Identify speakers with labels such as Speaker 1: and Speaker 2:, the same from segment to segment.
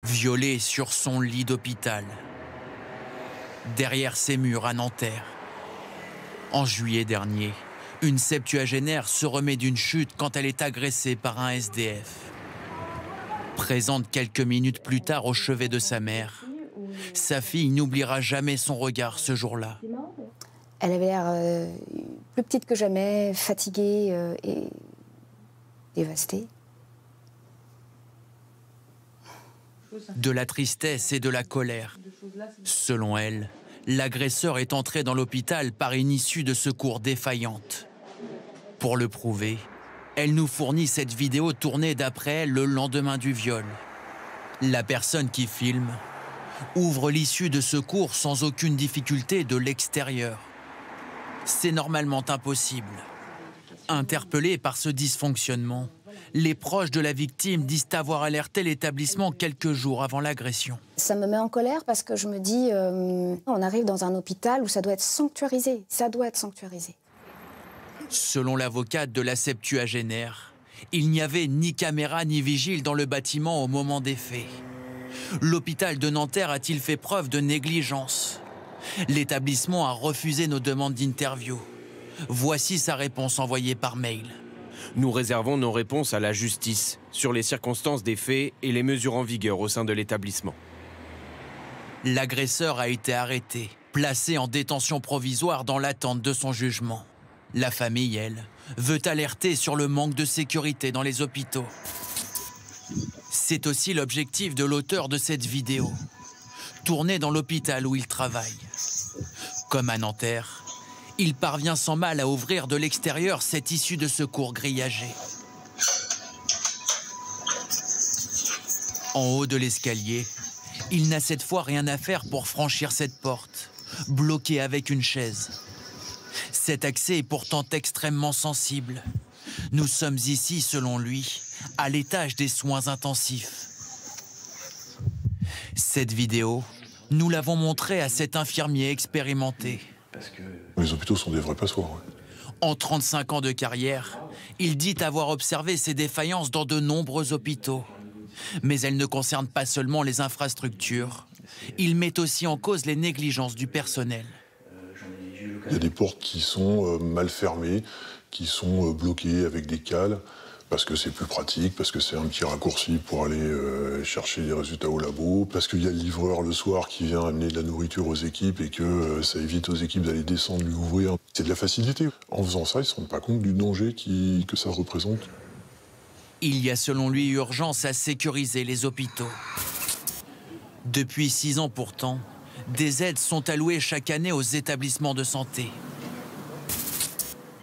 Speaker 1: violée sur son lit d'hôpital, derrière ses murs à Nanterre. En juillet dernier, une septuagénaire se remet d'une chute quand elle est agressée par un SDF. Présente quelques minutes plus tard au chevet de sa mère, sa fille n'oubliera jamais son regard ce jour-là.
Speaker 2: Elle avait l'air plus petite que jamais, fatiguée et dévastée.
Speaker 1: De la tristesse et de la colère. Selon elle, l'agresseur est entré dans l'hôpital par une issue de secours défaillante. Pour le prouver, elle nous fournit cette vidéo tournée d'après elle le lendemain du viol. La personne qui filme ouvre l'issue de secours sans aucune difficulté de l'extérieur. C'est normalement impossible. Interpellés par ce dysfonctionnement, les proches de la victime disent avoir alerté l'établissement quelques jours avant l'agression.
Speaker 2: Ça me met en colère parce que je me dis, on arrive dans un hôpital où ça doit être sanctuarisé. Ça doit être sanctuarisé.
Speaker 1: Selon l'avocate de la septuagénaire, il n'y avait ni caméra ni vigile dans le bâtiment au moment des faits. L'hôpital de Nanterre a-t-il fait preuve de négligence? L'établissement a refusé nos demandes d'interview. Voici sa réponse envoyée par mail.
Speaker 3: Nous réservons nos réponses à la justice sur les circonstances des faits et les mesures en vigueur au sein de l'établissement.
Speaker 1: L'agresseur a été arrêté, placé en détention provisoire dans l'attente de son jugement. La famille, elle, veut alerter sur le manque de sécurité dans les hôpitaux. C'est aussi l'objectif de l'auteur de cette vidéo, tournée dans l'hôpital où il travaille. Comme à Nanterre, il parvient sans mal à ouvrir de l'extérieur cette issue de secours grillagée. En haut de l'escalier, il n'a cette fois rien à faire pour franchir cette porte, bloquée avec une chaise. Cet accès est pourtant extrêmement sensible. Nous sommes ici, selon lui, à l'étage des soins intensifs. Cette vidéo, nous l'avons montrée à cet infirmier expérimenté.
Speaker 4: Les hôpitaux sont des vrais passoires. Ouais.
Speaker 1: En 35 ans de carrière, il dit avoir observé ces défaillances dans de nombreux hôpitaux. Mais elles ne concernent pas seulement les infrastructures. Il met aussi en cause les négligences du personnel.
Speaker 4: Il y a des portes qui sont mal fermées, qui sont bloquées avec des cales, parce que c'est plus pratique, parce que c'est un petit raccourci pour aller chercher les résultats au labo, parce qu'il y a le livreur le soir qui vient amener de la nourriture aux équipes et que ça évite aux équipes d'aller descendre, lui ouvrir. C'est de la facilité. En faisant ça, ils ne se rendent pas compte du danger que ça représente.
Speaker 1: Il y a selon lui urgence à sécuriser les hôpitaux. Depuis 6 ans pourtant, des aides sont allouées chaque année aux établissements de santé.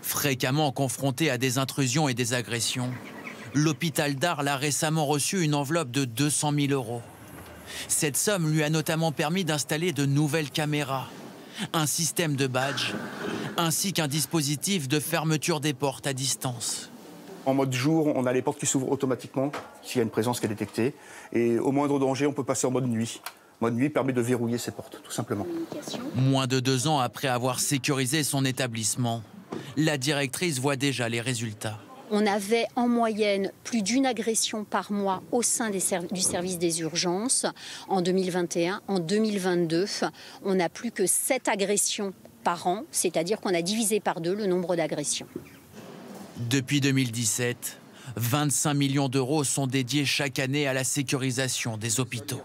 Speaker 1: Fréquemment confronté à des intrusions et des agressions, l'hôpital d'Arles a récemment reçu une enveloppe de 200 000 €. Cette somme lui a notamment permis d'installer de nouvelles caméras, un système de badge, ainsi qu'un dispositif de fermeture des portes à distance.
Speaker 5: En mode jour, on a les portes qui s'ouvrent automatiquement s'il y a une présence qui est détectée. Et au moindre danger, on peut passer en mode nuit. Mode nuit permet de verrouiller ces portes, tout simplement.
Speaker 1: Moins de 2 ans après avoir sécurisé son établissement, la directrice voit déjà les résultats.
Speaker 6: On avait en moyenne plus d'une agression par mois au sein du service des urgences en 2021. En 2022, on n'a plus que 7 agressions par an, c'est-à-dire qu'on a divisé par 2 le nombre d'agressions.
Speaker 1: Depuis 2017, 25 millions d'euros sont dédiés chaque année à la sécurisation des hôpitaux.